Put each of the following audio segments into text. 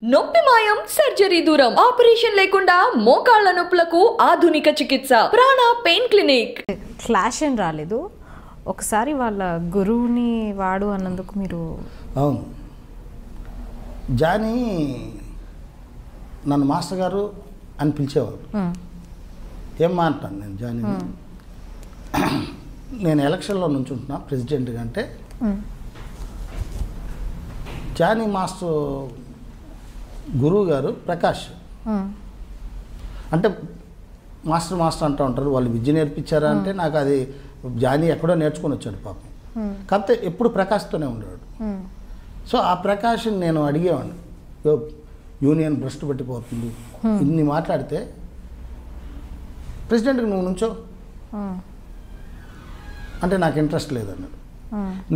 నొప్పి మాయం సర్జరీ దూరం ఆపరేషన్ లేకుండా మోకాళ్ళ నొప్పులకు ఆధునిక చికిత్స ప్రాణ పెయిన్ క్లినిక్. క్లాష్ ఏం రాలేదు. ఒకసారి వాళ్ళ గురువుని వాడు అన్నందుకు మీరు అవును జానీ నన్ను మాస్టర్ గారు అని పిలిచేవారు. ఏం మాట్లాను నేను జానీ నేను ఎలక్షన్లో నుంచుంటున్నా ప్రెసిడెంట్గా అంటే జానీ మాస్టర్ గురువు గారు ప్రకాష్ అంటే మాస్టర్ అంటూ ఉంటారు. వాళ్ళు విద్య నేర్పించారా అంటే నాకు అది జానీ ఎక్కడో నేర్చుకొని వచ్చాడు పాపం. కాకపోతే ఎప్పుడు ప్రకాష్తోనే ఉండేవాడు. సో ఆ ప్రకాష్ నేను అడిగేవాడిని, యూనియన్ భ్రష్టు పట్టిపోతుంది ఇన్ని మాట్లాడితే ప్రెసిడెంట్కి నువ్వు నుంచో అంటే నాకు ఇంట్రెస్ట్ లేదన్నాడు.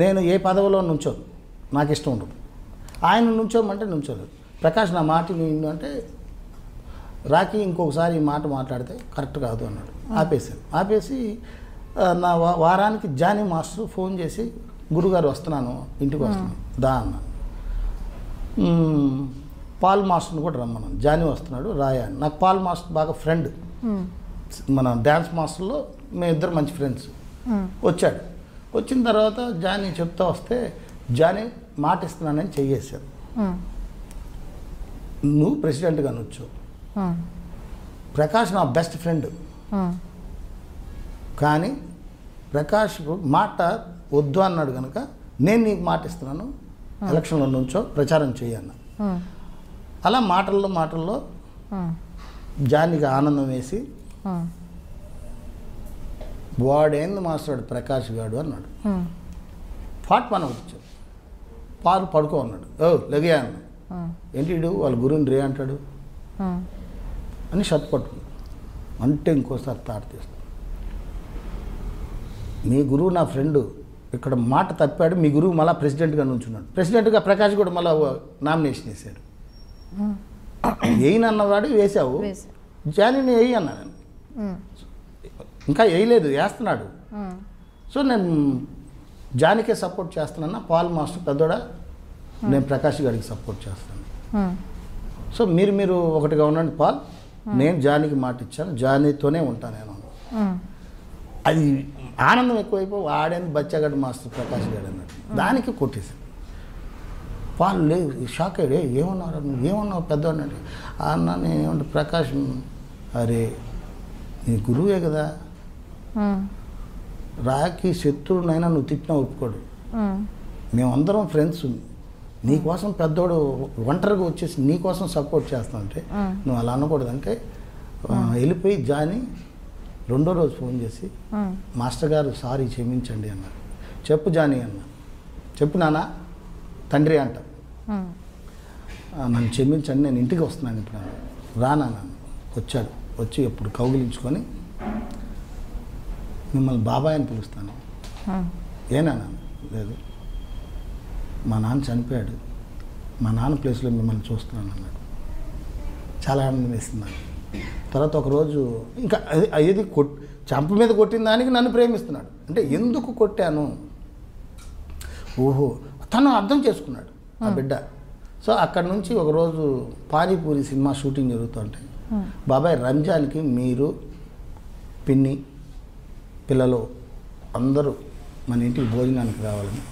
నేను ఏ పదవిలో నుంచోను, నాకు ఇష్టం ఉండదు. ఆయన నుంచోమంటే నుంచోలేదు. ప్రకాష్ నా మాట నిన్ను అంటే రాకి ఇంకొకసారి ఈ మాట మాట్లాడితే కరెక్ట్ కాదు అన్నాడు. ఆపేసి నా వారానికి జానీ మాస్టర్ ఫోన్ చేసి గురుగారు వస్తున్నాను ఇంటికి వస్తున్నాను దా అన్న. పాల్ మాస్టర్ని కూడా రమ్మన్నాను. జానీ వస్తున్నాడు రాయా అని. నాకు పాల్ మాస్టర్ బాగా ఫ్రెండ్, మన డ్యాన్స్ మాస్టర్లో మేమిద్దరు మంచి ఫ్రెండ్స్. వచ్చాడు. వచ్చిన తర్వాత జానీ చెప్తా వస్తే జానీ మాట ఇస్తున్నానని చెయ్యేశారు. నువ్వు ప్రెసిడెంట్గా అనొచ్చు. ప్రకాష్ నా బెస్ట్ ఫ్రెండ్, కానీ ప్రకాష్ మాట వద్దు అన్నాడు కనుక నేను నీకు మాట ఇస్తున్నాను, ఎలక్షన్లో నుంచో ప్రచారం చేయన్న. అలా మాటల్లో జానీకి ఆనందం వేసి వాడేంది మాస్టర్ ప్రకాష్ గాడు అన్నాడు. ఫాట్ పని వచ్చాడు. పాలు పడుకో అన్నాడు. లెగయా అన్నాడు. ఏంటి వాళ్ళ గురువుని రే అంటాడు అని షర్ట్ పట్టుకున్నాడు. అంటే ఇంకోసారి తాట తీస్తాడు. మీ గురువు నా ఫ్రెండు, ఇక్కడ మాట తప్పాడు, మీ గురువు మళ్ళీ ప్రెసిడెంట్గా నుంచున్నాడు. ప్రెసిడెంట్గా ప్రకాష్ కూడా మళ్ళీ నామినేషన్ వేసాడు. వేయనన్నవాడు వేసావు, జానీని వేయి అన్నా నేను. ఇంకా వేయలేదు, వేస్తున్నాడు. సో నేను జానీకే సపోర్ట్ చేస్తున్నాను. పాల్ మాస్టర్ పెద్దోడా, నేను ప్రకాష్ గారికి సపోర్ట్ చేస్తాను. సో మీరు ఒకటిగా ఉండండి పాల్, నేను జానీకి మాట ఇచ్చాను, జానీతోనే ఉంటాను నేను. అది ఆనందం ఎక్కువైపో వాడేది బచ్చగాడు మాస్టర్ ప్రకాష్ గారు అన్నాడు. దానికి కొట్టేశాడు. పాల్ లేదు, షాక్ అయ్యాడు. ఏమన్నారు నువ్వు, ఏమన్నావు పెద్దవాడు అంటే అన్న నేను ఏమంటే ప్రకాష్, అరే నీ గురువే కదా, రాకి శత్రువునైనా నువ్వు తిట్టినా ఒప్పుకోడు, మేమందరం ఫ్రెండ్స్, నీకోసం పెద్దోడు ఒంటరిగా వచ్చేసి నీకోసం సపోర్ట్ చేస్తానంటే నువ్వు అలా అనకూడదంటే వెళ్ళిపోయి జానీ రెండో రోజు ఫోన్ చేసి మాస్టర్ గారు సారీ క్షమించండి అన్నారు. చెప్పు జానీ అన్న, చెప్పు నాన్న తండ్రి అంట, నన్ను క్షమించండి, నేను ఇంటికి వస్తున్నాను ఇప్పుడు రానా. వచ్చాడు. వచ్చి ఎప్పుడు కౌగిలించుకొని మిమ్మల్ని బాబాయ్ అని పిలుస్తాను. ఏనా లేదు, మా నాన్న చనిపోయాడు, మా నాన్న ప్లేస్లో మిమ్మల్ని చూస్తున్నాను అన్నాడు. చాలా ఆనందం వేస్తున్నాను. తర్వాత ఒకరోజు ఇంకా అది చంప మీద కొట్టిన దానికి నన్ను ప్రేమిస్తున్నాడు. అంటే ఎందుకు కొట్టాను, ఓహో తను అర్థం చేసుకున్నాడు ఆ బిడ్డ. సో అక్కడి నుంచి ఒకరోజు పానీపూరి సినిమా షూటింగ్ జరుగుతుంటే బాబాయ్ రంజాన్కి మీరు పిన్ని పిల్లలు అందరూ మన ఇంటికి భోజనానికి రావాలని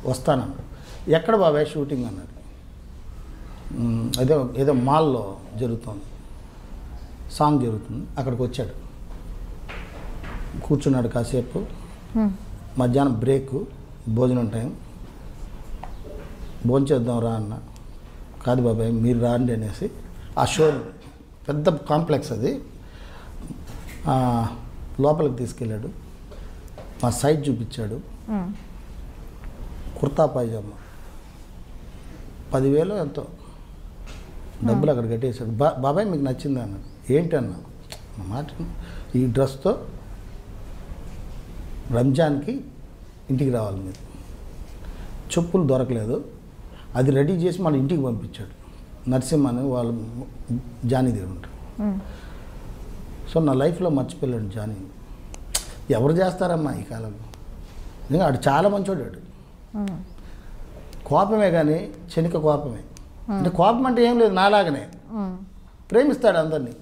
వస్తానన్నాడు. ఎక్కడ బాబాయ్ షూటింగ్ అన్నాడు. ఏదో మాల్లో జరుగుతుంది, సాంగ్ జరుగుతుంది, అక్కడికి వచ్చాడు. కూర్చున్నాడు కాసేపు. మధ్యాహ్నం బ్రేక్, భోజనం టైం, భోంచేద్దాం రా అన్న. కాదు బాబాయ్ మీరు రాండి అనేసి ఆ షో పెద్ద కాంప్లెక్స్ అది, లోపలికి తీసుకెళ్ళాడు. మా సైట్ చూపించాడు. కుర్తా పైజామా 10,000 ఎంతో డబ్బులు అక్కడ కట్టేశాడు. బాబాయ్ మీకు నచ్చిందా అన్నాడు. ఏంటి అన్నా, మాట ఈ డ్రెస్తో రంజాన్కి ఇంటికి రావాలి మీరు. చెప్పులు దొరకలేదు, అది రెడీ చేసి మన ఇంటికి పంపించాడు. నరసింహని వాళ్ళు జానీ దగ్గర ఉంటారు. సో నా లైఫ్లో మర్చిపోయాడు జానీ. ఎవరు చేస్తారమ్మా ఈ కాలంలో, నిజంగా ఆడు చాలా మంచోడాడు. కోపమే కానీ శనిక కోపమే. అంటే కోపం అంటే ఏం లేదు, నాలాగనే ప్రేమిస్తాడు అందరినీ,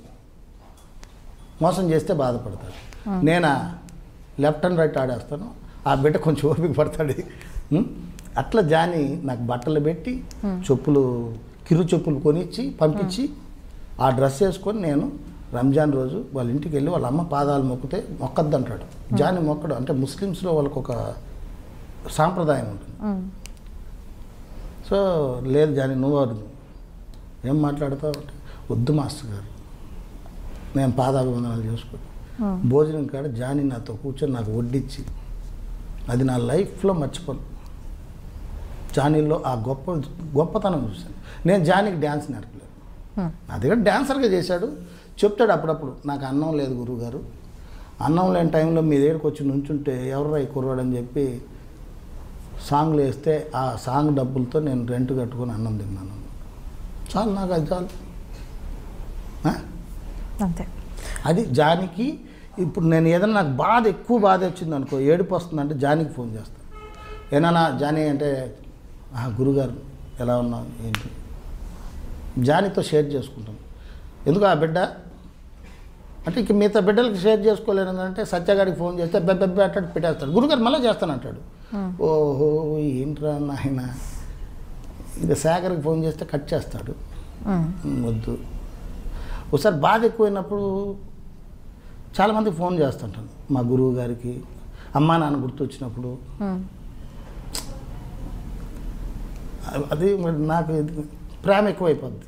మోసం చేస్తే బాధపడతాడు. నేనా లెఫ్ట్ అండ్ రైట్ ఆడేస్తాను, ఆ బిడ్డ కొంచెం ఓపిక పడతాడు. అట్లా జాని నాకు బట్టలు పెట్టి చెప్పులు, కిరు చెప్పులు కొనిచ్చి పంపించి ఆ డ్రెస్ వేసుకొని నేను రంజాన్ రోజు వాళ్ళ ఇంటికి వెళ్ళి వాళ్ళ అమ్మ పాదాలు మొక్కితే మొక్కద్దు అంటాడు. జాని మొక్కడు అంటే ముస్లిమ్స్లో వాళ్ళకు ఒక సాంప్రదాయం ఉంటుంది. సో లేదు జాని నువ్వు ఏం మాట్లాడతావు అంటే, వద్దు మాస్టర్ గారు, నేను పాదాభివందనాలు చేసుకుని భోజనం కాడ జాని నాతో కూర్చొని నాకు వడ్డించి, అది నా లైఫ్లో మర్చిపోను. జానీలో ఆ గొప్పతనం చూశాను. నేను జానీకి డ్యాన్స్ నేర్పలేదు, నా దగ్గర డ్యాన్సర్గా చేశాడు. చెప్తాడు అప్పుడప్పుడు, నాకు అన్నం లేదు గురువుగారు, అన్నం లేని టైంలో మీ దగ్గరికి వచ్చి నుంచుంటే ఎవరు రై కుర్రాడని చెప్పి సాంగ్లు వేస్తే ఆ సాంగ్ డబ్బులతో నేను రెంట్ కట్టుకొని అన్నం తిన్నాను. చాలు, నాకు అది చాలు. అంతే. అది జానికి. ఇప్పుడు నేను ఏదైనా నాకు బాధ, ఎక్కువ బాధ వచ్చింది అనుకో, ఏడుపు వస్తుందంటే జానికి ఫోన్ చేస్తాను. ఏమన్నా జానీ అంటే, గురుగారు ఎలా ఉన్నావు ఏంటి, జానీతో షేర్ చేసుకుంటాను. ఎందుకు ఆ బిడ్డ అంటే ఇంక మిగతా బిడ్డలకి షేర్ చేసుకోలేను అంటే, సత్యగాడికి ఫోన్ చేస్తే బెబ్బెబ్బ అట్టాడు పెట్టేస్తాడు. గురుగారు మళ్ళీ చేస్తానంటాడు. ఓహో ఏంట్రా నాయన. ఇంకా శేఖర్కి ఫోన్ చేస్తే కట్ చేస్తాడు, వద్దు. ఒకసారి బాధ ఎక్కువైనప్పుడు చాలామందికి ఫోన్ చేస్తుంటాను. మా గురువు గారికి, అమ్మా నాన్న గుర్తు వచ్చినప్పుడు. అది నాకు ప్రేమ ఎక్కువైపోద్ది.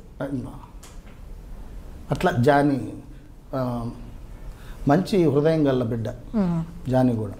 అట్లా జానీ మంచి హృదయం గల బిడ్డ, జానీ కూడా.